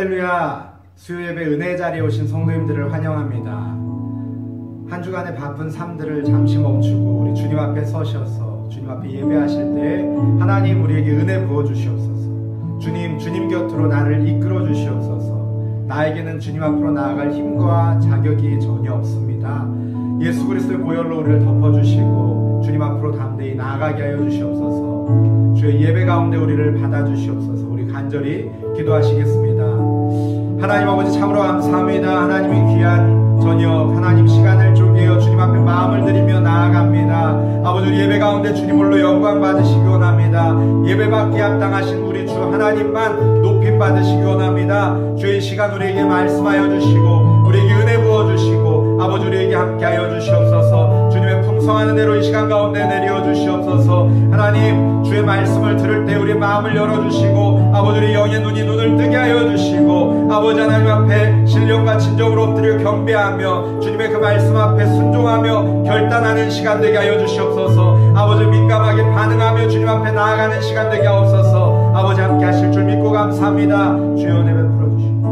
할렐루야. 수요예배 은혜의 자리에 오신 성도님들을 환영합니다. 한 주간의 바쁜 삶들을 잠시 멈추고 우리 주님 앞에 서셔서 주님 앞에 예배하실 때 하나님 우리에게 은혜 부어주시옵소서. 주님 곁으로 나를 이끌어 주시옵소서. 나에게는 주님 앞으로 나아갈 힘과 자격이 전혀 없습니다. 예수 그리스도의 보혈로 우리를 덮어주시고 주님 앞으로 담대히 나아가게 하여 주시옵소서. 주의 예배 가운데 우리를 받아주시옵소서. 우리 간절히 기도하시겠습니다. 하나님 아버지 참으로 감사합니다. 하나님의 귀한 저녁 하나님 시간을 쪼개어 주님 앞에 마음을 드리며 나아갑니다. 아버지 우리 예배 가운데 주님 홀로 영광 받으시기 원합니다. 예배받기에 합당하신 우리 주 하나님만 높임 받으시기 원합니다. 주의 시간 우리에게 말씀하여 주시고 우리에게 은혜 부어주시고 아버지 우리에게 함께하여 주시옵소서. 주님의 풍성한 은혜로 이 시간 가운데 내려 주시옵소서. 하나님 주의 말씀을 들을 때 우리의 마음을 열어주시고 아버지 우리 영의 눈을 뜨게 하여 주시고 아버지 하나님 앞에 신령과 진정으로 엎드려 경배하며 주님의 그 말씀 앞에 순종하며 결단하는 시간 되게 하여 주시옵소서. 아버지 민감하게 반응하며 주님 앞에 나아가는 시간 되게 하옵소서. 아버지 함께 하실 줄 믿고 감사합니다. 주여 은혜 베풀어 주시고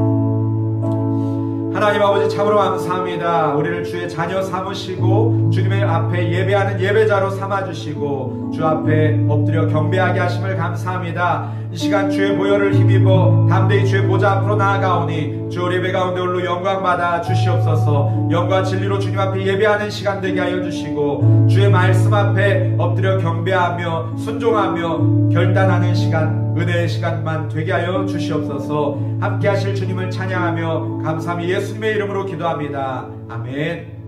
하나님 아버지 참으로 감사합니다. 우리를 주의 자녀 삼으시고 주님의 앞에 예배하는 예배자로 삼아주시고 주 앞에 엎드려 경배하게 하심을 감사합니다. 이 시간 주의 보혈을 힘입어 담대히 주의 보좌 앞으로 나아가오니 주 우리 예배 가운데 홀로 영광 받아 주시옵소서. 영과 진리로 주님 앞에 예배하는 시간 되게 하여 주시고 주의 말씀 앞에 엎드려 경배하며 순종하며 결단하는 시간 은혜의 시간만 되게 하여 주시옵소서. 함께 하실 주님을 찬양하며 감사함이 예수님의 이름으로 기도합니다. 아멘.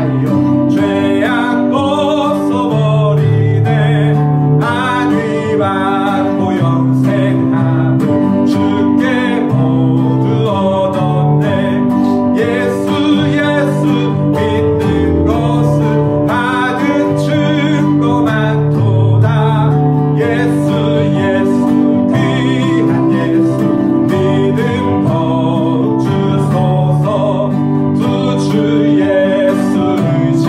하여 죄악 벗어버리네 안위 받고 영생함을 주께 모두 얻었네 예수 믿는 것은 받은 증거 많도다 예수 귀한 예수 믿음 더욱 주소서 두 주 예수 의지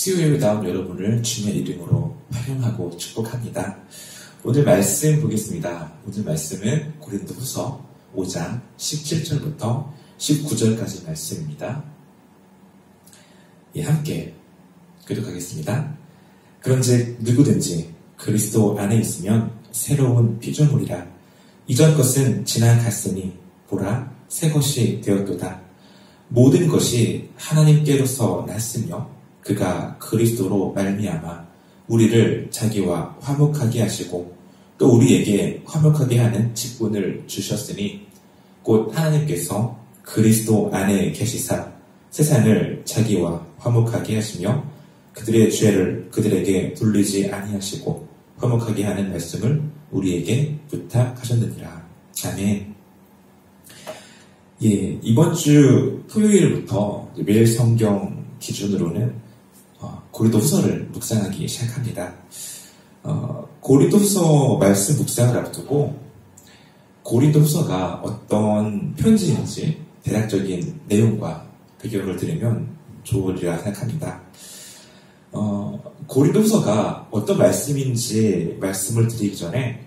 수요예배다운 여러분을 주님의 이름으로 환영하고 축복합니다. 오늘 말씀 보겠습니다. 오늘 말씀은 고린도후서 5장 17절부터 19절까지 말씀입니다. 함께 교독하겠습니다. 그런즉 누구든지 그리스도 안에 있으면 새로운 피조물이라. 이전 것은 지나갔으니 보라 새 것이 되었도다. 모든 것이 하나님께로서 났으며 그가 그리스도로 말미암아 우리를 자기와 화목하게 하시고 또 우리에게 화목하게 하는 직분을 주셨으니 곧 하나님께서 그리스도 안에 계시사 세상을 자기와 화목하게 하시며 그들의 죄를 그들에게 돌리지 아니하시고 화목하게 하는 말씀을 우리에게 부탁하셨느니라. 아멘. 이번 주 토요일부터 매일 성경 기준으로는 고린도후서를 묵상하기 시작합니다. 고린도후서 말씀 묵상을 앞두고 고린도후서가 어떤 편지인지 대략적인 내용과 배경을 들으면 좋으리라 생각합니다. 고린도후서가 어떤 말씀인지 말씀을 드리기 전에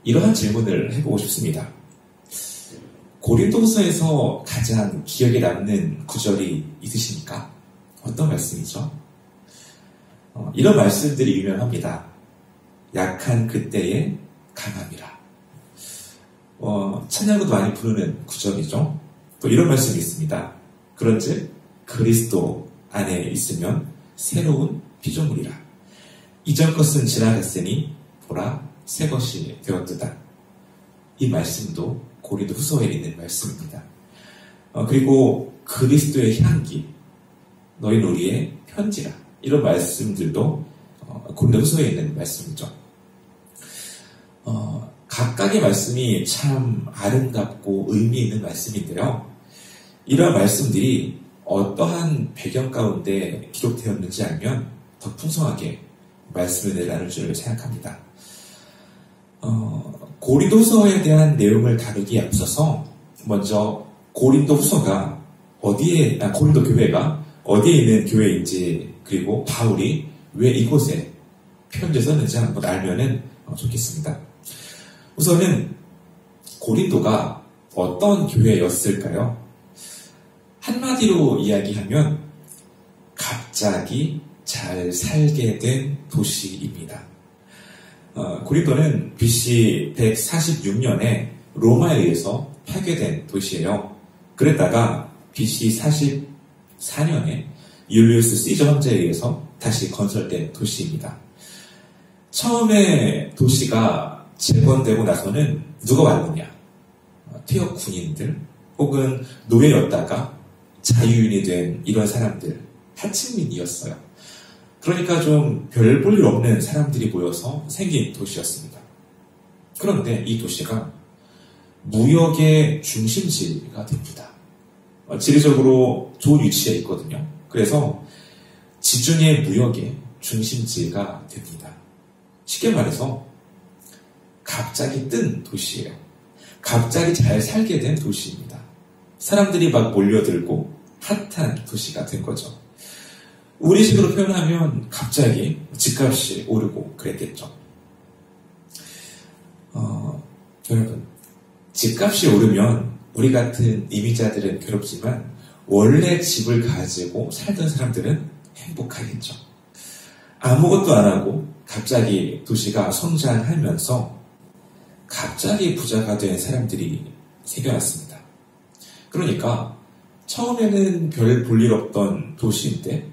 이러한 질문을 해보고 싶습니다. 고린도후서에서 가장 기억에 남는 구절이 있으십니까? 어떤 말씀이죠? 이런 말씀들이 유명합니다. 약한 그때의 강함이라. 찬양으로도 많이 부르는 구절이죠. 또 이런 말씀이 있습니다. 그런즉 그리스도 안에 있으면 새로운 피조물이라. 이전 것은 지나갔으니 보라 새 것이 되었도다. 이 말씀도 고린도후서에 있는 말씀입니다. 그리고 그리스도의 향기, 너희는 우리의 편지라. 이런 말씀들도 고린도후서에 있는 말씀이죠. 각각의 말씀이 참 아름답고 의미 있는 말씀인데요. 이러한 말씀들이 어떠한 배경 가운데 기록되었는지 알면 더 풍성하게 말씀을 나눌 줄 생각합니다. 고린도후서에 대한 내용을 다루기에 앞서서 먼저 고린도후서가 고린도 교회가 어디에 있는 교회인지 그리고 바울이 왜 이곳에 편지를 썼는지 한번 알면은 좋겠습니다. 우선은 고린도가 어떤 교회였을까요? 한마디로 이야기하면 갑자기 잘 살게 된 도시입니다. 고린도는 BC 146년에 로마에 의해서 파괴된 도시예요. 그랬다가 BC 44년에 율리우스 시저 황제에 의해서 다시 건설된 도시입니다. 처음에 도시가 재건되고 나서는 누가 왔느냐? 퇴역 군인들 혹은 노예였다가 자유인이 된 이런 사람들, 하층민이었어요. 그러니까 좀 별 볼 일 없는 사람들이 모여서 생긴 도시였습니다. 그런데 이 도시가 무역의 중심지가 됩니다. 지리적으로 좋은 위치에 있거든요. 그래서 지중해 무역의 중심지가 됩니다. 쉽게 말해서 갑자기 뜬 도시예요. 갑자기 잘 살게 된 도시입니다. 사람들이 막 몰려들고 핫한 도시가 된 거죠. 우리식으로 표현하면 갑자기 집값이 오르고 그랬겠죠. 여러분, 집값이 오르면 우리 같은 이민자들은 괴롭지만 원래 집을 가지고 살던 사람들은 행복하겠죠. 아무것도 안 하고 갑자기 도시가 성장하면서 갑자기 부자가 된 사람들이 생겨났습니다. 그러니까 처음에는 별 볼 일 없던 도시인데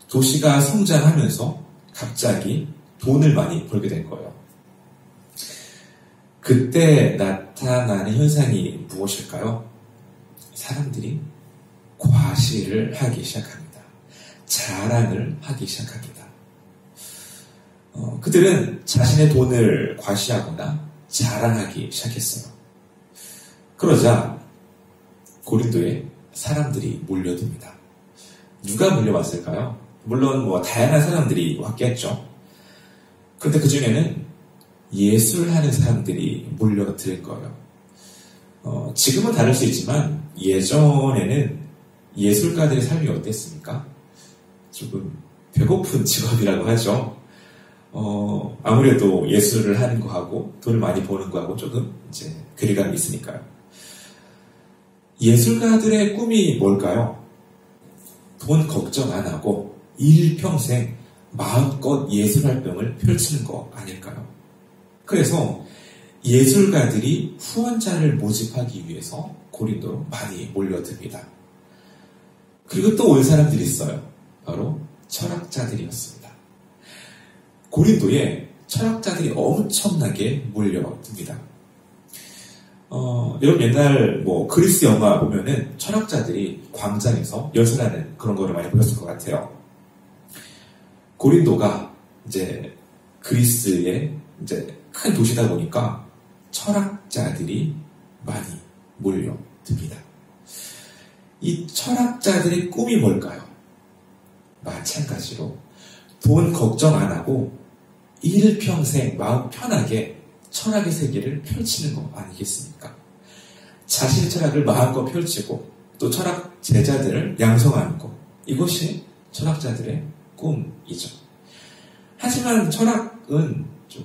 도시가 성장하면서 갑자기 돈을 많이 벌게 된 거예요. 그때 나타나는 현상이 무엇일까요? 사람들이 과시를 하기 시작합니다. 자랑을 하기 시작합니다. 그들은 자신의 돈을 과시하거나 자랑하기 시작했어요. 그러자 고린도에 사람들이 몰려듭니다. 누가 몰려왔을까요? 물론 다양한 사람들이 왔겠죠. 그런데 그 중에는 예술하는 사람들이 몰려들 거예요. 지금은 다를 수 있지만 예전에는 예술가들의 삶이 어땠습니까? 조금 배고픈 직업이라고 하죠. 아무래도 예술을 하는 거하고 돈을 많이 버는 거하고 조금 이제 괴리감이 있으니까요. 예술가들의 꿈이 뭘까요? 돈 걱정 안 하고 일평생 마음껏 예술 활동을 펼치는 거 아닐까요? 그래서 예술가들이 후원자를 모집하기 위해서 고린도로 많이 몰려듭니다. 그리고 또 온 사람들이 있어요. 바로 철학자들이었습니다. 고린도에 철학자들이 엄청나게 몰려듭니다. 여러분 옛날 그리스 영화 보면은 철학자들이 광장에서 연설하는 그런 거를 많이 보셨을 것 같아요. 고린도가 이제 그리스의 이제 큰 도시다 보니까 철학자들이 많이 몰려듭니다. 이 철학자들의 꿈이 뭘까요? 마찬가지로 돈 걱정 안 하고 일평생 마음 편하게 철학의 세계를 펼치는 거 아니겠습니까? 자신의 철학을 마음껏 펼치고 또 철학 제자들을 양성하는 것, 이것이 철학자들의 꿈이죠. 하지만 철학은 좀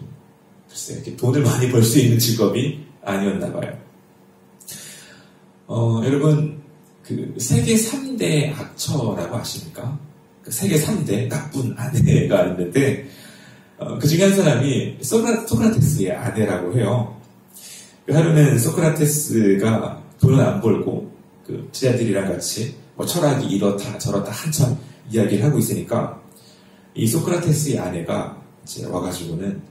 글쎄요, 이렇게 돈을 많이 벌 수 있는 직업이 아니었나 봐요. 여러분 그 세계 3대 악처라고 아십니까? 그 세계 3대 나쁜 아내가 있는데 그 중에 한 사람이 소크라테스의 아내라고 해요. 하루는 소크라테스가 돈을 안 벌고 그 제자들이랑 같이 철학이 이렇다 저렇다 한참 이야기를 하고 있으니까 이 소크라테스의 아내가 이제 와가지고는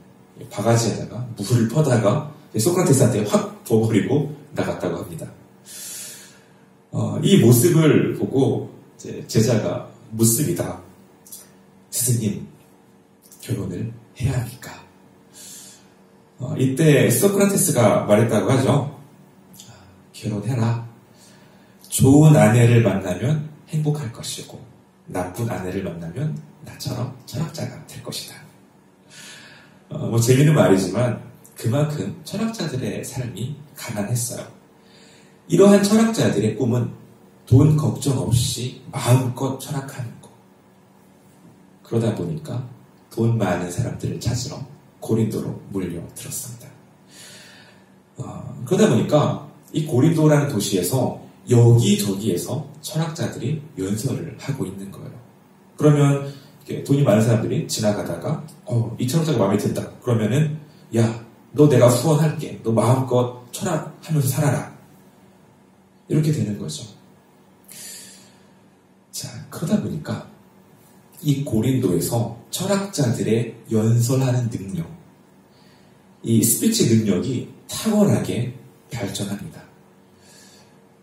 바가지에다가 물을 퍼다가 소크라테스한테 확 부어버리고 나갔다고 합니다. 이 모습을 보고 이제 제자가 묻습니다. 스승님, 결혼을 해야 합니까? 이때 소크라테스가 말했다고 하죠. 결혼해라. 좋은 아내를 만나면 행복할 것이고 나쁜 아내를 만나면 나처럼 철학자가 될 것이다. 재밌는 말이지만 그만큼 철학자들의 삶이 가난했어요. 이러한 철학자들의 꿈은 돈 걱정 없이 마음껏 철학하는 것. 그러다 보니까 돈 많은 사람들을 찾으러 고린도로 몰려들었습니다. 그러다 보니까 이 고린도라는 도시에서 여기저기에서 철학자들이 연설을 하고 있는 거예요. 그러면 돈이 많은 사람들이 지나가다가 이 철학자가 마음에 든다. 그러면은 야, 너 내가 후원할게. 너 마음껏 철학하면서 살아라. 이렇게 되는 거죠. 자, 그러다 보니까 이 고린도에서 철학자들의 연설하는 능력, 이 스피치 능력이 탁월하게 발전합니다.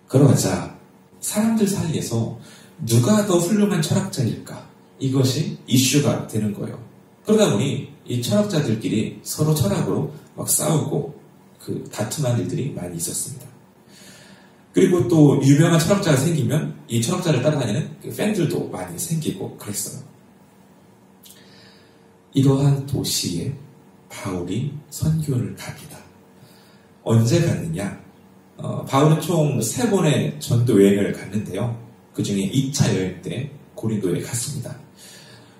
그러자 사람들 사이에서 누가 더 훌륭한 철학자일까? 이것이 이슈가 되는 거예요. 그러다 보니 이 철학자들끼리 서로 철학으로 막 싸우고 다툼한 일들이 많이 있었습니다. 그리고 또 유명한 철학자가 생기면 이 철학자를 따라다니는 팬들도 많이 생기고 그랬어요. 이러한 도시에 바울이 선교를 갑니다. 언제 갔느냐? 바울은 총 3번의 전도 여행을 갔는데요. 그 중에 2차 여행 때 고린도에 갔습니다.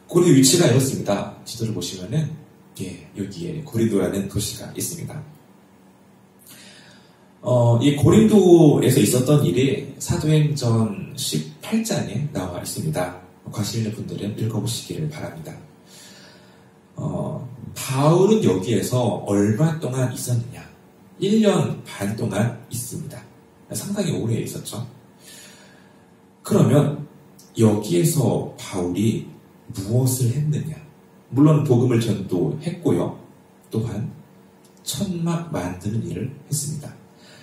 고린도 위치가 이렇습니다. 지도를 보시면은 여기에 고린도라는 도시가 있습니다. 이 고린도에서 있었던 일이 사도행전 18장에 나와 있습니다. 관심 있는 분들은 읽어보시기를 바랍니다. 바울은 여기에서 얼마 동안 있었느냐? 1년 반 동안 있습니다. 상당히 오래 있었죠. 그러면 여기에서 바울이 무엇을 했느냐? 물론 복음을 전도했고요. 또한 천막 만드는 일을 했습니다.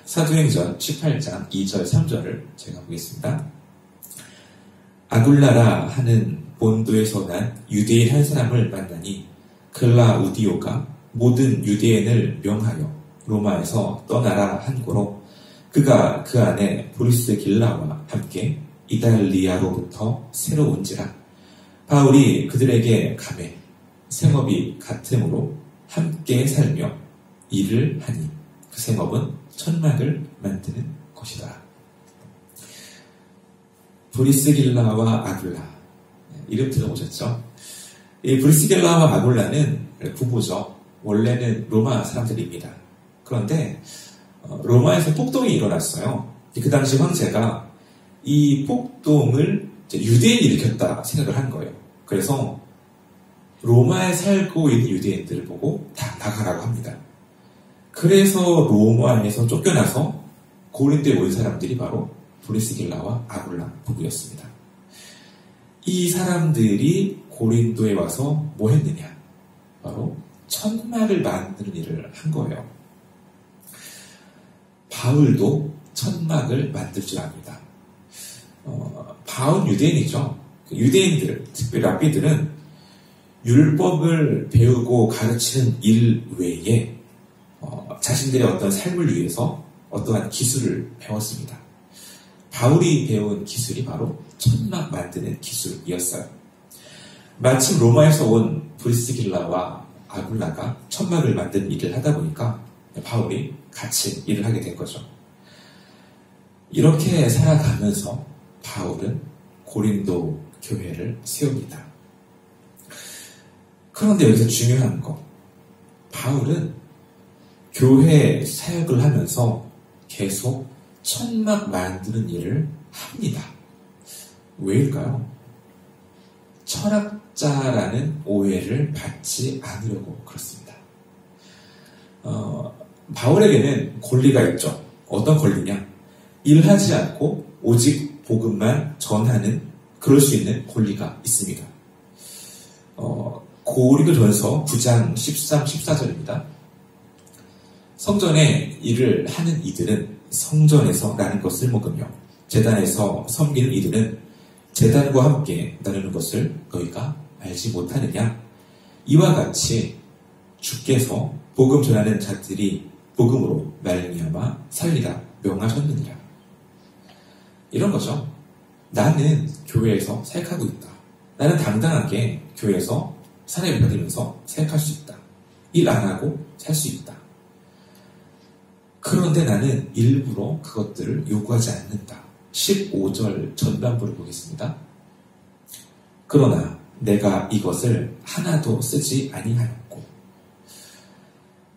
사도행전 18장 2절 3절을 제가 보겠습니다. 아굴라라 하는 본도에서 난 유대인 한 사람을 만나니 클라우디오가 모든 유대인을 명하여 로마에서 떠나라 한 고로 그가 그 안에 브리스길라와 함께 이달리아로부터 새로 온지라 바울이 그들에게 가매 생업이 같음으로 함께 살며 일을 하니 그 생업은 천막을 만드는 것이다. 브리스길라와 아굴라 이름 들어보셨죠? 이 브리스길라와 아굴라는 부부죠. 원래는 로마 사람들입니다. 그런데 로마에서 폭동이 일어났어요. 그 당시 황제가 이 폭동을 유대인이 일으켰다 생각을 한 거예요. 그래서 로마에 살고 있는 유대인들을 보고 다 나가라고 합니다. 그래서 로마에서 쫓겨나서 고린도에 온 사람들이 바로 브리스길라와 아굴라 부부였습니다. 이 사람들이 고린도에 와서 뭐 했느냐? 바로 천막을 만드는 일을 한 거예요. 바울도 천막을 만들 줄 압니다. 바울은 유대인이죠. 유대인들, 특별히 랍비들은 율법을 배우고 가르치는 일 외에 자신들의 어떤 삶을 위해서 어떠한 기술을 배웠습니다. 바울이 배운 기술이 바로 천막 만드는 기술이었어요. 마침 로마에서 온 브리스길라와 아굴라가 천막을 만드는 일을 하다 보니까 바울이 같이 일을 하게 된 거죠. 이렇게 살아가면서 바울은 고린도 교회를 세웁니다. 그런데 여기서 중요한 거, 바울은 교회 사역을 하면서 계속 천막 만드는 일을 합니다. 왜일까요? 철학자라는 오해를 받지 않으려고 그렇습니다. 바울에게는 권리가 있죠. 어떤 권리냐? 일하지 않고 오직 복음만 전하는 그럴 수 있는 권리가 있습니다. 고린도전서 9장 13, 14절입니다. 성전에 일을 하는 이들은 성전에서 나는 것을 먹으며 제단에서 섬기는 이들은 제단과 함께 나누는 것을 너희가 알지 못하느냐? 이와 같이 주께서 복음 전하는 자들이 복음으로 말미암아 살리라 명하셨느니라. 이런 거죠. 나는 교회에서 사역하고 있다. 나는 당당하게 교회에서 사례를 받으면서 사역할 수 있다. 일 안 하고 살 수 있다. 그런데 나는 일부러 그것들을 요구하지 않는다. 15절 전반부를 보겠습니다. 그러나 내가 이것을 하나도 쓰지 아니하였고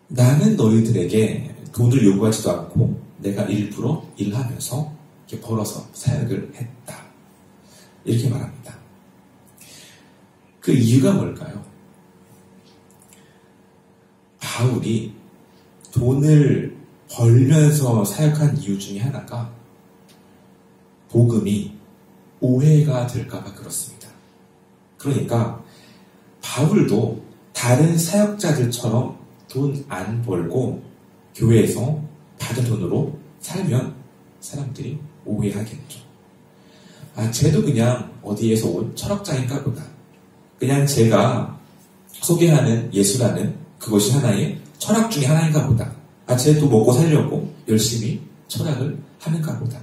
나는 너희들에게 돈을 요구하지도 않고 내가 일부러 일하면서 이렇게 벌어서 사역을 했다. 이렇게 말합니다. 그 이유가 뭘까요? 바울이 돈을 벌면서 사역한 이유 중에 하나가 복음이 오해가 될까봐 그렇습니다. 그러니까 바울도 다른 사역자들처럼 돈 안 벌고 교회에서 받은 돈으로 살면 사람들이 오해하겠죠. 아, 쟤도 그냥 어디에서 온 철학자인가 보다. 그냥 제가 소개하는 예수라는 그것이 하나의 철학 중에 하나인가 보다. 아, 쟤도 먹고 살려고 열심히 철학을 하는가 보다.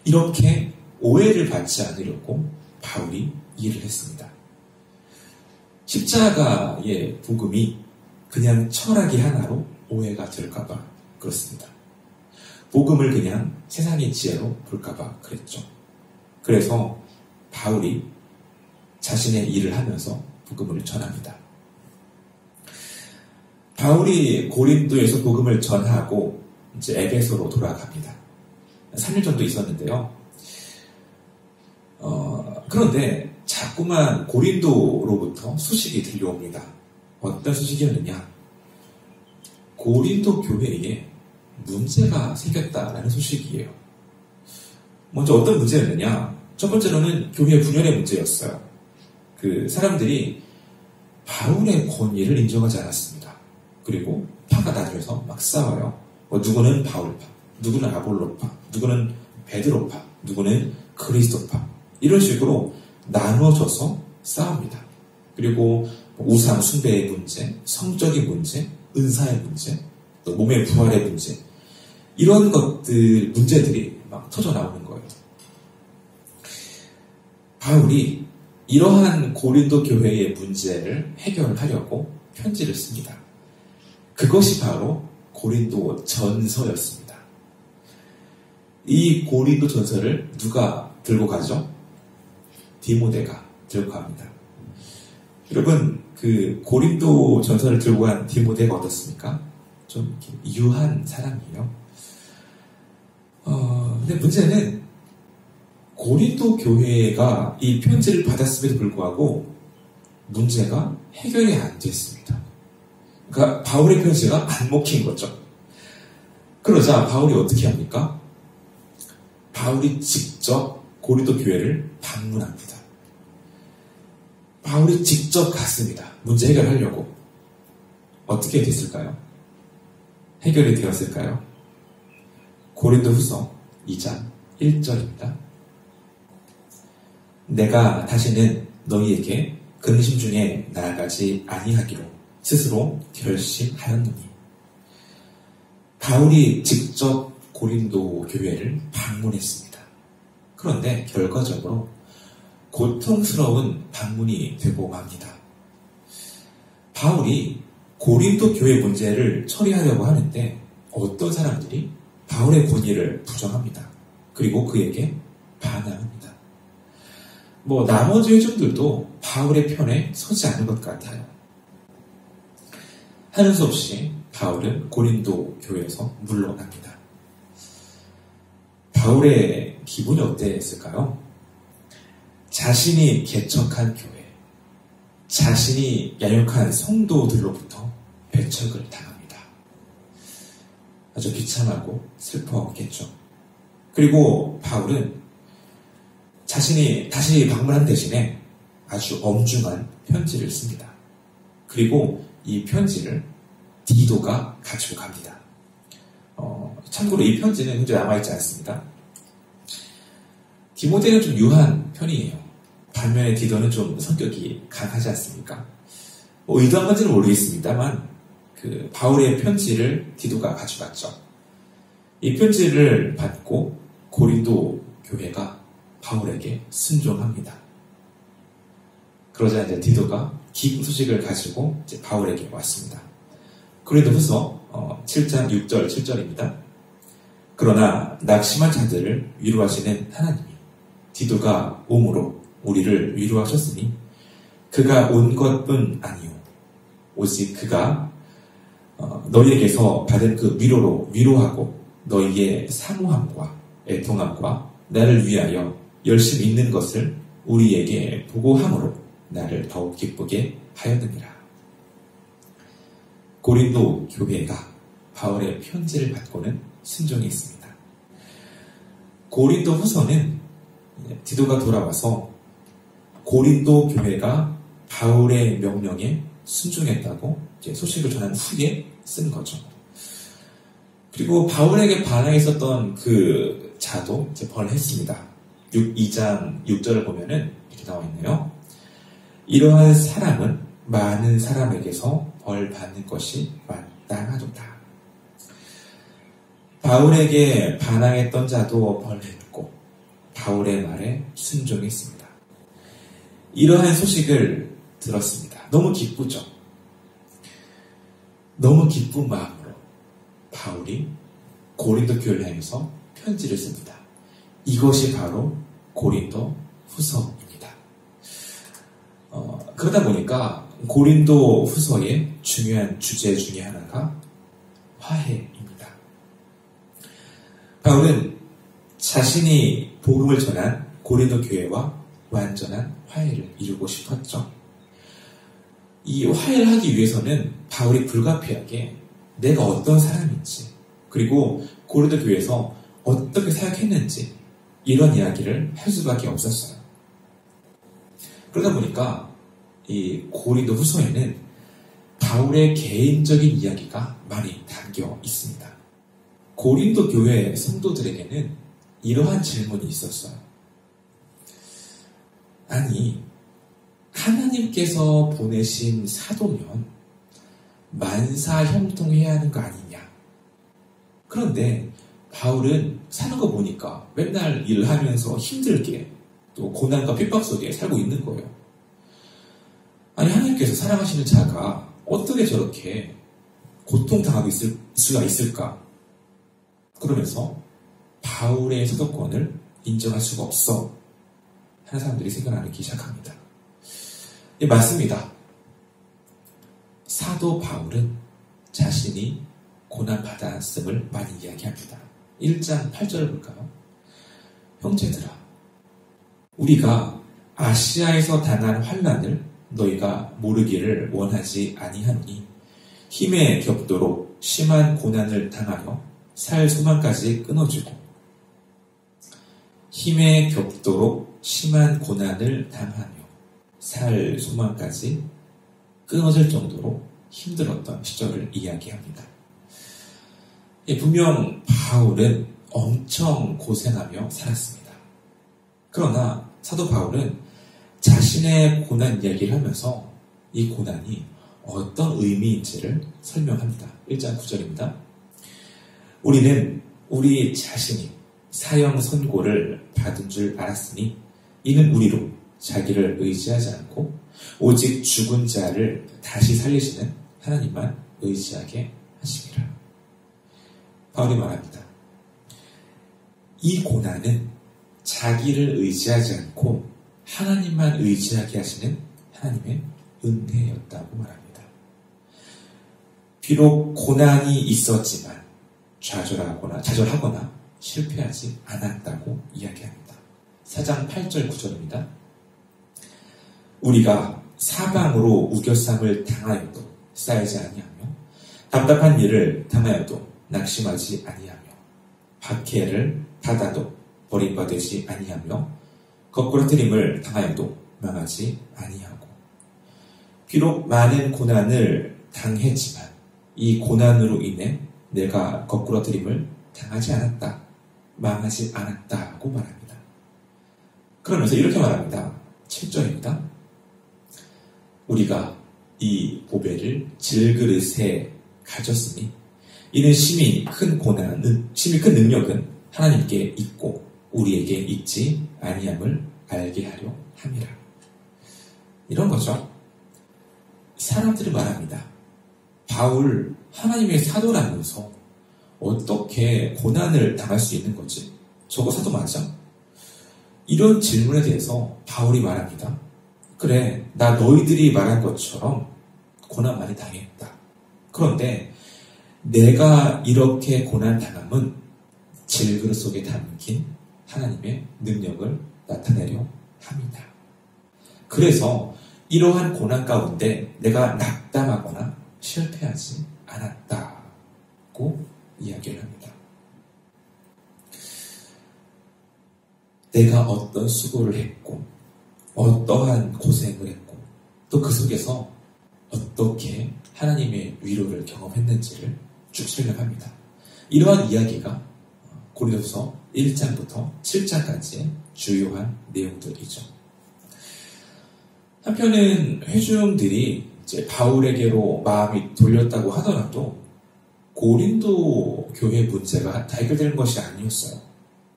이렇게 오해를 받지 않으려고 바울이 일을 했습니다. 십자가의 복음이 그냥 철학이 하나로 오해가 될까봐 그렇습니다. 복음을 그냥 세상의 지혜로 볼까봐 그랬죠. 그래서 바울이 자신의 일을 하면서 복음을 전합니다. 바울이 고린도에서 복음을 전하고 이제 에베소로 돌아갑니다. 3일 정도 있었는데요. 그런데 자꾸만 고린도로부터 소식이 들려옵니다. 어떤 소식이었느냐? 고린도 교회에 문제가 생겼다라는 소식이에요. 먼저 어떤 문제였느냐? 첫 번째로는 교회 분열의 문제였어요. 그 사람들이 바울의 권위를 인정하지 않았습니다. 그리고 파가 나뉘어서 막 싸워요. 누구는 바울파, 누구는 아볼로파, 누구는 베드로파, 누구는 그리스도파. 이런 식으로 나눠져서 싸웁니다. 그리고 우상 숭배의 문제, 성적인 문제, 은사의 문제, 또 몸의 부활의 문제, 이런 것들, 문제들이 막 터져 나오는 거예요. 바울이 이러한 고린도 교회의 문제를 해결하려고 편지를 씁니다. 그것이 바로 고린도 전서였습니다. 이 고린도 전서를 누가 들고 가죠? 디모데가 들고 갑니다. 여러분, 그 고린도 전서를 들고 간 디모데가 어떻습니까? 좀 유한 사람이에요. 근데 문제는 고린도 교회가 이 편지를 받았음에도 불구하고 문제가 해결이 안 됐습니다. 그러니까 바울의 편지가 안 먹힌 거죠. 그러자 바울이 어떻게 합니까? 바울이 직접 고린도 교회를 방문합니다. 바울이 직접 갔습니다. 문제 해결하려고. 어떻게 됐을까요? 해결이 되었을까요? 고린도후서 2장 1절입니다. 내가 다시는 너희에게 근심 중에 나아가지 아니하기로 스스로 결심하였노니. 바울이 직접 고린도 교회를 방문했습니다. 그런데 결과적으로 고통스러운 방문이 되고 맙니다. 바울이 고린도 교회 문제를 처리하려고 하는데 어떤 사람들이 바울의 권위를 부정합니다. 그리고 그에게 반항합니다. 나머지 회중들도 바울의 편에 서지 않는 것 같아요. 하는 수 없이 바울은 고린도 교회에서 물러납니다. 바울의 기분이 어땠을까요? 자신이 개척한 교회, 자신이 양육한 성도들로부터 배척을 당합니다. 아주 비참하고 슬퍼했겠죠. 그리고 바울은 자신이 다시 방문한 대신에 아주 엄중한 편지를 씁니다. 그리고 이 편지를 디도가 가지고 갑니다. 참고로 이 편지는 현재 남아있지 않습니다. 디모데는 좀 유한 편이에요. 반면에 디도는 좀 성격이 강하지 않습니까? 의도한 건지는 모르겠습니다만 바울의 편지를 디도가 가져갔죠. 이 편지를 받고 고린도 교회가 바울에게 순종합니다. 그러자 이제 디도가 기쁜 소식을 가지고 이제 바울에게 왔습니다. 고린도후서 7장 6절 7절입니다. 그러나 낙심한 자들을 위로하시는 하나님이 디도가 옴으로 우리를 위로하셨으니 그가 온 것뿐 아니요 오직 그가 너희에게서 받은 그 위로로 위로하고 너희의 사모함과 애통함과 나를 위하여 열심히 있는 것을 우리에게 보고함으로 나를 더욱 기쁘게 하였느니라. 고린도 교회가 바울의 편지를 받고는 순종했습니다. 고린도 후서는 디도가 돌아와서 고린도 교회가 바울의 명령에 순종했다고 소식을 전한 후에 쓴 거죠. 그리고 바울에게 반항했었던 그 자도 벌했습니다. 2장 6절을 보면은 이렇게 나와 있네요. 이러한 사람은 많은 사람에게서 벌 받는 것이 마땅하도다. 바울에게 반항했던 자도 벌했고 바울의 말에 순종했습니다. 이러한 소식을 들었습니다. 너무 기쁘죠. 너무 기쁜 마음으로 바울이 고린도 교회를 향해서 편지를 씁니다. 이것이 바로 고린도 후서입니다. 그러다 보니까 고린도 후서의 중요한 주제 중에 하나가 화해입니다. 바울은 자신이 복음을 전한 고린도 교회와 완전한 화해를 이루고 싶었죠. 이 화해를 하기 위해서는 바울이 불가피하게 내가 어떤 사람인지 그리고 고린도 교회에서 어떻게 사역했는지 이런 이야기를 할 수밖에 없었어요. 그러다 보니까 이 고린도 후서에는 바울의 개인적인 이야기가 많이 담겨 있습니다. 고린도 교회 성도들에게는 이러한 질문이 있었어요. 아니, 하나님께서 보내신 사도면 만사형통해야 하는 거 아니냐? 그런데 바울은 사는 거 보니까 맨날 일을 하면서 힘들게 또 고난과 핍박 속에 살고 있는 거예요. 아니, 하나님께서 사랑하시는 자가 어떻게 저렇게 고통당하고 있을 수가 있을까? 그러면서 바울의 서도권을 인정할 수가 없어 하는 사람들이 생겨나기 시작합니다. 예, 맞습니다. 사도 바울은 자신이 고난받았음을 많이 이야기합니다. 1장 8절을 볼까요? 형제들아, 우리가 아시아에서 당한 환난을 너희가 모르기를 원하지 아니하노니 힘에 겹도록 심한 고난을 당하며 살 소망까지 끊어지고 힘에 겹도록 심한 고난을 당하며 살 소망까지 끊어질 정도로 힘들었던 시절을 이야기합니다. 분명 바울은 엄청 고생하며 살았습니다. 그러나 사도 바울은 자신의 고난 이야기를 하면서 이 고난이 어떤 의미인지를 설명합니다. 1장 9절입니다. 우리는 우리 자신이 사형 선고를 받은 줄 알았으니 이는 우리로 자기를 의지하지 않고 오직 죽은 자를 다시 살리시는 하나님만 의지하게 하심이라. 바울이 말합니다. 이 고난은 자기를 의지하지 않고 하나님만 의지하게 하시는 하나님의 은혜였다고 말합니다. 비록 고난이 있었지만 좌절하거나 실패하지 않았다고 이야기합니다. 4장 8절 9절입니다. 우리가 사방으로 우겨쌈을 당하여도 쌓이지 아니하며 답답한 일을 당하여도 낙심하지 아니하며 박해를 받아도 버림받지 아니하며 거꾸러뜨림을 당하여도 망하지 아니하고 비록 많은 고난을 당했지만 이 고난으로 인해 내가 거꾸러뜨림을 당하지 않았다, 망하지 않았다고 말합니다. 그러면서 이렇게 말합니다. 7절입니다. 우리가 이 보배를 질그릇에 가졌으니 이는 심히 큰 능력은 하나님께 있고 우리에게 있지 아니함을 알게 하려 함이라. 이런 거죠. 사람들은 말합니다. 바울 하나님의 사도라면서 어떻게 고난을 당할 수 있는 거지? 저거 사도 맞아? 이런 질문에 대해서 바울이 말합니다. 그래, 나 너희들이 말한 것처럼 고난 많이 당했다. 그런데 내가 이렇게 고난 당함은 질그릇 속에 담긴 하나님의 능력을 나타내려 합니다. 그래서 이러한 고난 가운데 내가 낙담하거나 실패하지 않았다고 이야기를 합니다. 내가 어떤 수고를 했고 어떠한 고생을 했고 또 그 속에서 어떻게 하나님의 위로를 경험했는지를 쭉 설명합니다. 이러한 이야기가 고린도서 1장부터 7장까지의 주요한 내용들이죠. 한편은 회중들이 이제 바울에게로 마음이 돌렸다고 하더라도 고린도 교회 문제가 다 해결되는 것이 아니었어요.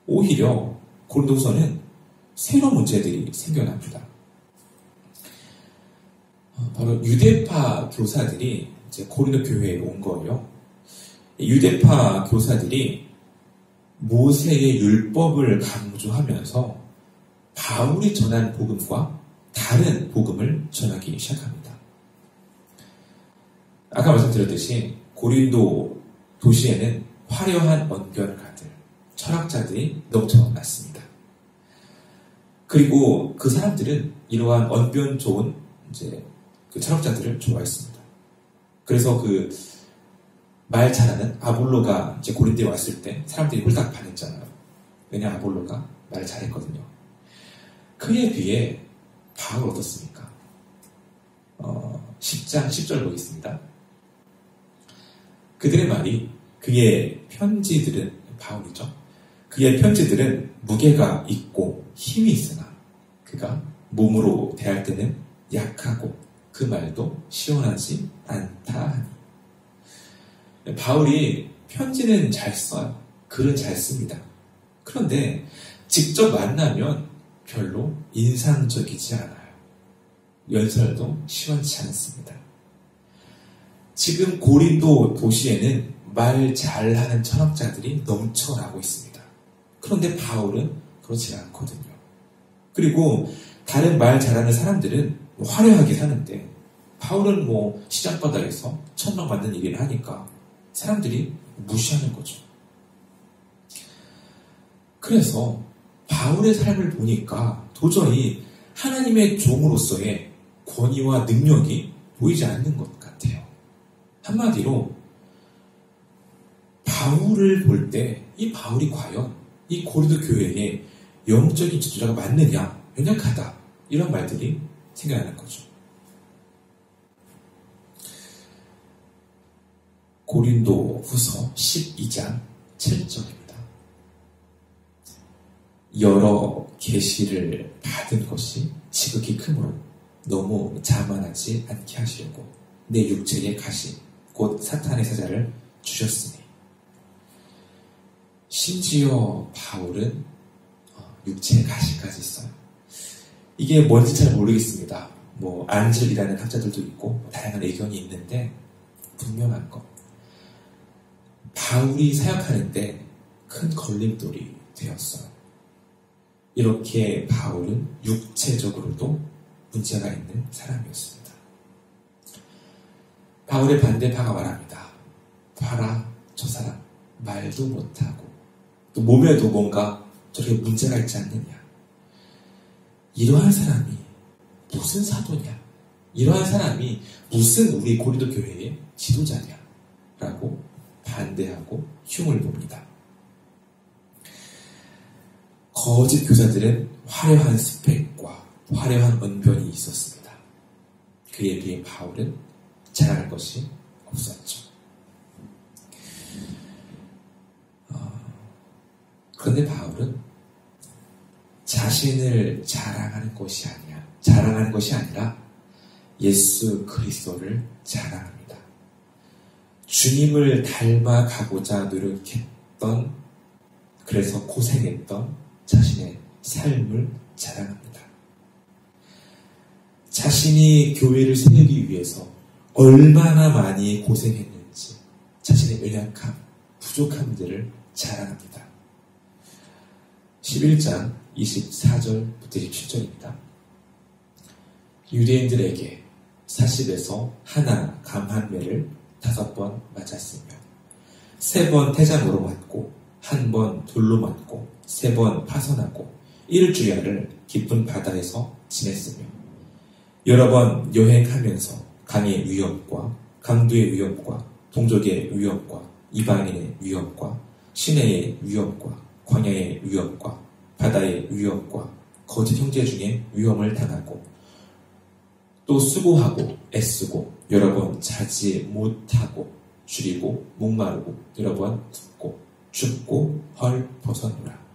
오히려 고린도서는 새로운 문제들이 생겨납니다. 바로 유대파 교사들이 이제 고린도 교회에 온 거예요. 유대파 교사들이 모세의 율법을 강조하면서 바울이 전한 복음과 다른 복음을 전하기 시작합니다. 아까 말씀드렸듯이 고린도 도시에는 화려한 언변가들, 철학자들이 넘쳐났습니다. 그리고 그 사람들은 이러한 언변 좋은 이제 그 철학자들을 좋아했습니다. 그래서 그 말 잘하는 아볼로가 이제 고린도에 왔을 때 사람들이 홀딱 반했잖아요. 왜냐 아볼로가 말 잘했거든요. 그에 비해 바울 어떻습니까? 10장 10절 보겠습니다. 그들의 말이 그의 편지들은 바울이죠. 그의 편지들은 무게가 있고 힘이 있으나 그가 몸으로 대할 때는 약하고 그 말도 시원하지 않다 하니. 바울이 편지는 잘 써요. 글은 잘 씁니다. 그런데 직접 만나면 별로 인상적이지 않아요. 연설도 시원치 않습니다. 지금 고린도 도시에는 말 잘하는 철학자들이 넘쳐나고 있습니다. 그런데 바울은 그렇지 않거든요. 그리고 다른 말 잘하는 사람들은 화려하게 사는데 바울은 시장바닥에서 천망받는 일을 하니까 사람들이 무시하는 거죠. 그래서 바울의 삶을 보니까 도저히 하나님의 종으로서의 권위와 능력이 보이지 않는 것 같아요. 한마디로 바울을 볼 때 이 바울이 과연 이 고린도 교회의 영적인 지도자가 맞느냐, 연약하다, 이런 말들이 생각나는 거죠. 고린도 후서 12장 7절입니다. 여러 계시를 받은 것이 지극히 크므로 너무 자만하지 않게 하시려고 내 육체의 가시 곧 사탄의 사자를 주셨으니. 심지어 바울은 육체의 가시까지 있어요. 이게 뭔지 잘 모르겠습니다. 안질이라는 학자들도 있고 다양한 의견이 있는데 분명한 것, 바울이 사역하는데 큰 걸림돌이 되었어요. 이렇게 바울은 육체적으로도 문제가 있는 사람이었습니다. 바울의 반대파가 말합니다. 봐라, 저 사람 말도 못하고 또 몸에도 뭔가 저렇게 문제가 있지 않느냐. 이러한 사람이 무슨 사도냐. 이러한 사람이 무슨 우리 고린도 교회의 지도자냐. 라고 반대하고 흉을 봅니다. 거짓 교사들은 화려한 스펙과 화려한 언변이 있었습니다. 그에 비해 바울은 자랑할 것이 없었죠. 그런데 바울은 자신을 자랑하는 것이 아니라 예수 그리스도를 자랑합니다. 주님을 닮아가고자 노력했던, 그래서 고생했던 자신의 삶을 자랑합니다. 자신이 교회를 세우기 위해서 얼마나 많이 고생했는지 자신의 연약함, 부족함들을 자랑합니다. 11장 24절부터 27절입니다. 유대인들에게 사십에서 하나 감한매를 5번 맞았으며 3번 태장으로 맞고 1번 돌로 맞고 3번 파선하고 일주야를 깊은 바다에서 지냈으며 여러 번 여행하면서 강의 위협과 강도의 위협과 동족의 위협과 이방인의 위협과 시내의 위협과 광야의 위협과 바다의 위협과 거짓 형제 중에 위험을 당하고 또 수고하고 애쓰고 여러 번 자지 못하고 줄이고 목마르고 여러 번 굽고 춥고 헐벗었노라.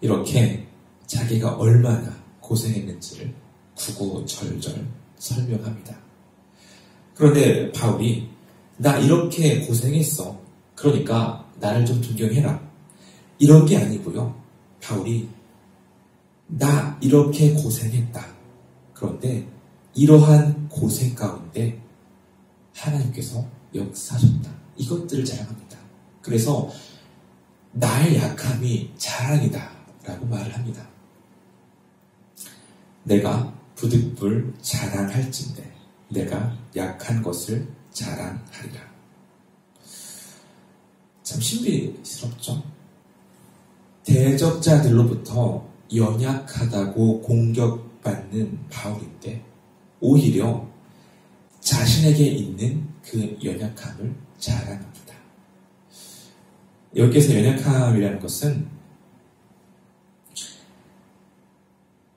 이렇게 자기가 얼마나 고생했는지를 구구절절 설명합니다. 그런데 바울이 나 이렇게 고생했어. 그러니까 나를 좀 존경해라. 이런 게 아니고요. 바울이 나 이렇게 고생했다. 그런데 이러한 고생 가운데 하나님께서 역사하셨다. 이것들을 자랑합니다. 그래서 나의 약함이 자랑이다 라고 말을 합니다. 내가 부득불 자랑할진대 내가 약한 것을 자랑하리라. 참 신비스럽죠? 대적자들로부터 연약하다고 공격받는 바울인데 오히려 자신에게 있는 그 연약함을 자랑합니다. 여기에서 연약함이라는 것은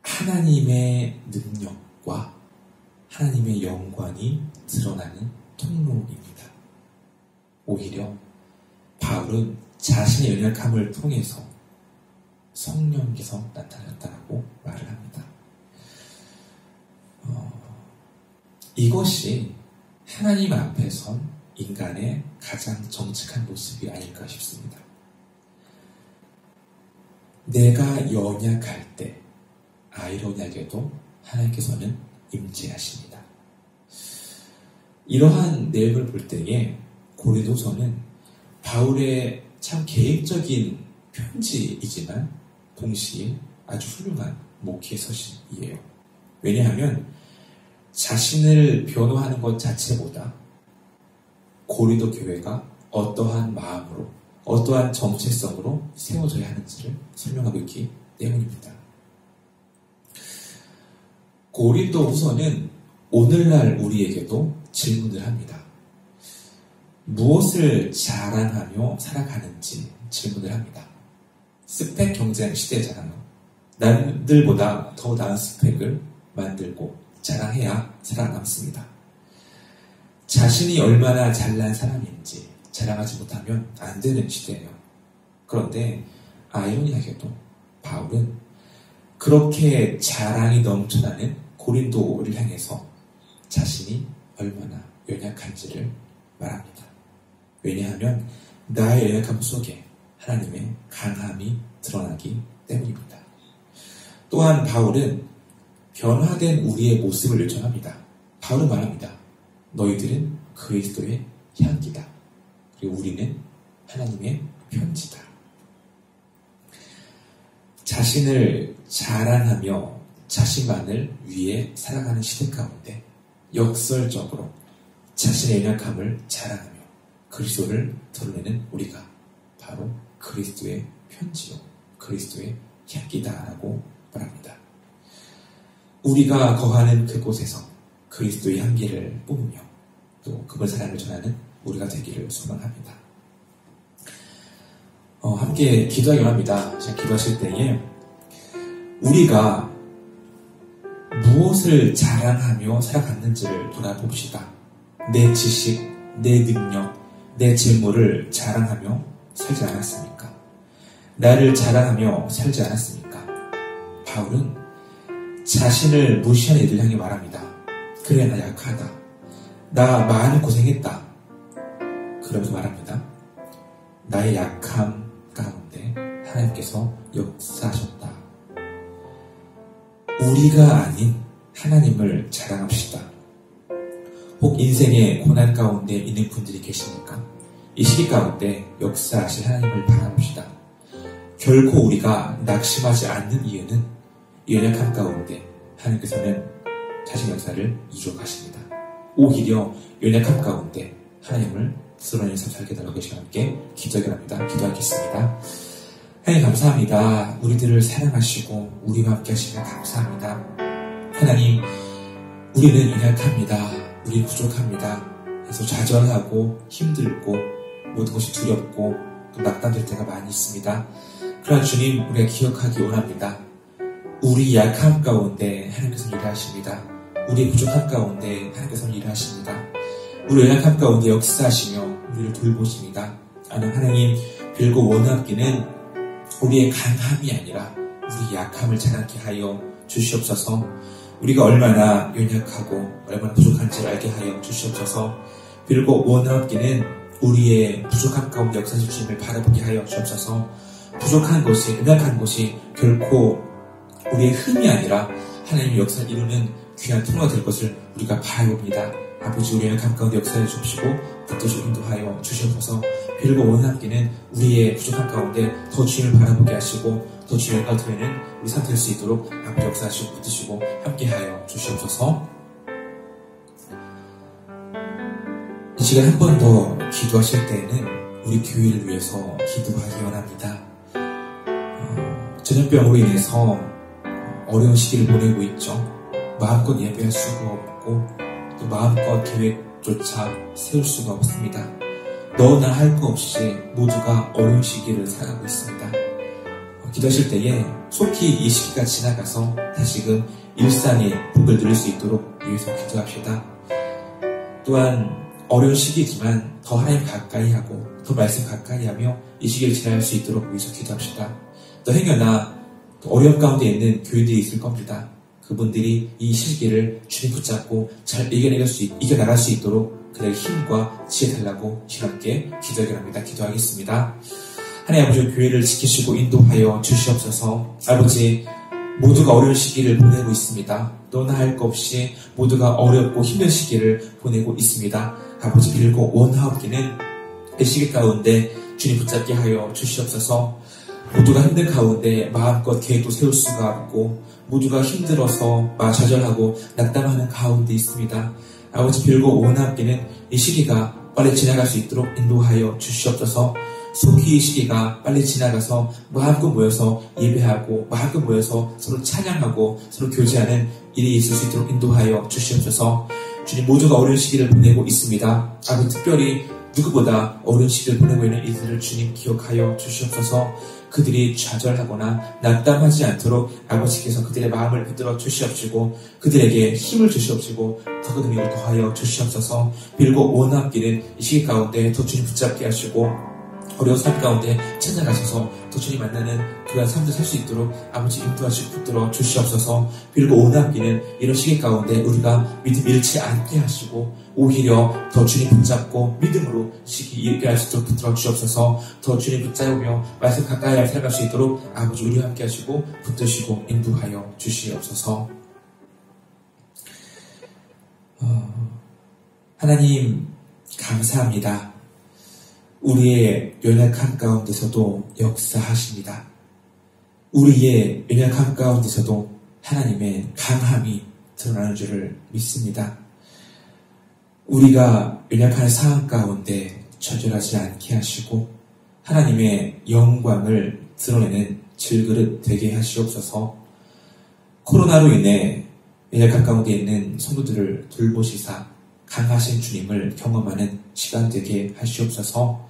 하나님의 능력과 하나님의 영광이 드러나는 통로입니다. 오히려 바울은 자신의 연약함을 통해서 성령께서 나타났다고 말을 합니다. 이것이 하나님 앞에 선 인간의 가장 정직한 모습이 아닐까 싶습니다. 내가 연약할 때 아이러니하게도 하나님께서는 임재하십니다. 이러한 내용을 볼 때에 고린도서는 바울의 참 개인적인 편지이지만 동시에 아주 훌륭한 목회 서신이에요. 왜냐하면 자신을 변호하는 것 자체보다 고린도 교회가 어떠한 마음으로, 어떠한 정체성으로 세워져야 하는지를 설명하고 있기 때문입니다. 고린도 후서는 오늘날 우리에게도 질문을 합니다. 무엇을 자랑하며 살아가는지 질문을 합니다. 스펙 경쟁 시대잖아요. 남들보다 더 나은 스펙을 만들고 자랑해야 살아남습니다. 자신이 얼마나 잘난 사람인지 자랑하지 못하면 안 되는 시대예요. 그런데 아이러니하게도 바울은 그렇게 자랑이 넘쳐나는 고린도를 향해서 자신이 얼마나 연약한지를 말합니다. 왜냐하면 나의 연약함 속에 하나님의 강함이 드러나기 때문입니다. 또한 바울은 변화된 우리의 모습을 요청합니다. 바울은 말합니다. 너희들은 그리스도의 향기다. 그리고 우리는 하나님의 편지다. 자신을 자랑하며 자신만을 위해 살아가는 시대 가운데 역설적으로 자신의 연약함을 자랑하며 그리스도를 드러내는 우리가 바로 그리스도의 편지요, 그리스도의 향기다라고 말합니다. 우리가 거하는 그곳에서 그리스도의 향기를 뿜으며 또 그분 사랑을 전하는 우리가 되기를 소망합니다. 함께 기도하기 원합니다. 제가 기도하실 때에 우리가 무엇을 자랑하며 살아갔는지를 돌아봅시다. 내 지식, 내 능력, 내 재물을 자랑하며 살지 않았습니까? 나를 자랑하며 살지 않았습니까? 바울은 자신을 무시하는 이들을 향해 말합니다. 그래, 나 약하다. 나 많이 고생했다. 그러면서 말합니다. 나의 약함 가운데 하나님께서 역사하셨다. 우리가 아닌 하나님을 자랑합시다. 혹 인생의 고난 가운데 있는 분들이 계십니까? 이 시기 가운데 역사하실 하나님을 바라봅시다. 결코 우리가 낙심하지 않는 이유는 이 연약함 가운데 하나님께서는 자신의 역사를 이루어 가십니다. 오히려 연약함 가운데 하나님을 드러내서 살게 달라고 계시고 함께 기도하겠습니다. 기도하겠습니다. 하나님 감사합니다. 우리들을 사랑하시고 우리와 함께 하시면 감사합니다. 하나님, 우리는 연약합니다. 우리 부족합니다. 그래서 좌절하고 힘들고 모든 것이 두렵고 또 낙담될 때가 많이 있습니다. 그러나 주님, 우리가 기억하기 원합니다. 우리 약함 가운데 하나님께서 일하십니다. 우리 부족함 가운데 하나님께서 일하십니다. 우리 연약함 가운데 역사하시며 우리를 돌보십니다. 하나님, 빌고 원하기는 우리의 강함이 아니라 우리 약함을 자랑케 하여 주시옵소서. 우리가 얼마나 연약하고 얼마나 부족한지를 알게 하여 주시옵소서. 빌고 원하기는 우리의 부족함 가운데 역사하실 주님을 바라보게 하여 주옵소서. 부족한 것이, 연약한 것이 결코 우리의 흠이 아니라 하나님의 역사를 이루는 귀한 통로가 될 것을 우리가 바라봅니다. 아버지, 우리의 연약함 가운데 역사해 주시고 붙드시고 인도하여 주시옵소서. 빌고 원하기는 우리의 부족함 가운데 더 주님을 바라보게 하시고 더 주님의 영광을 드리는 우리 삶 될 수 있도록 아버지 역사하시고 붙드시고 함께하여 주시옵소서. 이 시간 한 번 더 기도하실 때에는 우리 교회를 위해서 기도하기 원합니다. 전염병으로 인해서 어려운 시기를 보내고 있죠. 마음껏 예배할 수가 없고 또 마음껏 계획조차 세울 수가 없습니다. 너나 할 거 없이 모두가 어려운 시기를 살아가고 있습니다. 기도하실 때에 속히 이 시기가 지나가서 다시금 일상의 복을 누릴 수 있도록 위해서 기도합시다. 또한 어려운 시기지만 더 하나님 가까이 하고 더 말씀 가까이 하며 이 시기를 지나갈 수 있도록 위해서 기도합시다. 또 행여나 어려움 가운데 있는 교인들이 있을 겁니다. 그분들이 이 시기를 주님 붙잡고 잘 이겨나갈 수 있도록 그들의 힘과 지혜 달라고 함께 기도하기 합니다. 기도하겠습니다. 하나님 아버지, 교회를 지키시고 인도하여 주시옵소서. 아버지, 모두가 어려운 시기를 보내고 있습니다. 너나 할 것 없이 모두가 어렵고 힘든 시기를 보내고 있습니다. 아버지, 빌고 원하옵기는 이 시기 가운데 주님 붙잡게 하여 주시옵소서. 모두가 힘든 가운데 마음껏 계획도 세울 수가 없고 모두가 힘들어서 좌절하고 낙담하는 가운데 있습니다. 아버지, 빌고 온 함께는 이 시기가 빨리 지나갈 수 있도록 인도하여 주시옵소서. 속히 이 시기가 빨리 지나가서 마음껏 모여서 예배하고 마음껏 모여서 서로 찬양하고 서로 교제하는 일이 있을 수 있도록 인도하여 주시옵소서. 주님, 모두가 어려운 시기를 보내고 있습니다. 아버지, 특별히 누구보다 어려운 시기를 보내고 있는 이들을 주님 기억하여 주시옵소서. 그들이 좌절하거나 낙담하지 않도록 아버지께서 그들의 마음을 붙들어 주시옵시고 그들에게 힘을 주시옵시고 더 큰 능력을 더하여 주시옵소서. 빌고 온 함께는 이 시기 가운데 더 주님 붙잡게 하시고 어려운 삶 가운데 찾아가셔서 더 주님 만나는 그런 삶을 살 수 있도록 아버지 인도하시고 붙들어 주시옵소서. 빌고 온 함께는 이런 시기 가운데 우리가 믿음 잃지 않게 하시고 오히려 더 주님 붙잡고 믿음으로 시기 예배할 수 있도록 붙들어 주시옵소서. 더 주님 붙잡으며 말씀 가까이 살아갈 수 있도록 아버지 우리와 함께 하시고 붙드시고 인도하여 주시옵소서. 하나님 감사합니다. 우리의 연약함 가운데서도 역사하십니다. 우리의 연약함 가운데서도 하나님의 강함이 드러나는 줄을 믿습니다. 우리가 연약한 상황 가운데 좌절하지 않게 하시고 하나님의 영광을 드러내는 질그릇 되게 하시옵소서. 코로나로 인해 연약한 가운데 있는 성도들을 돌보시사 강하신 주님을 경험하는 시간 되게 하시옵소서.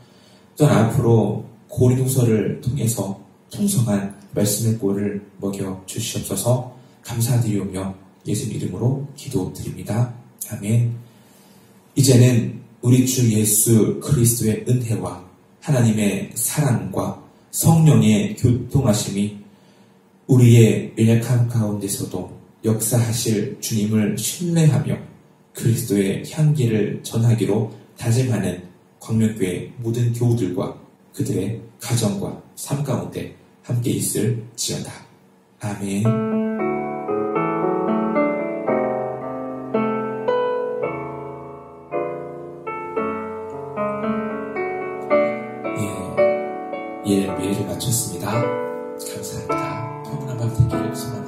또한 앞으로 고린도서를 통해서 풍성한 말씀의 꼴을 먹여 주시옵소서. 감사드리오며 예수님 이름으로 기도드립니다. 아멘. 이제는 우리 주 예수 그리스도의 은혜와 하나님의 사랑과 성령의 교통하심이 우리의 연약함 가운데서도 역사하실 주님을 신뢰하며 그리스도의 향기를 전하기로 다짐하는 광명교회 모든 교우들과 그들의 가정과 삶 가운데 함께 있을지어다. 아멘. 예배를 마쳤습니다. 감사합니다. 평온한 밤 되기를 소망합니다.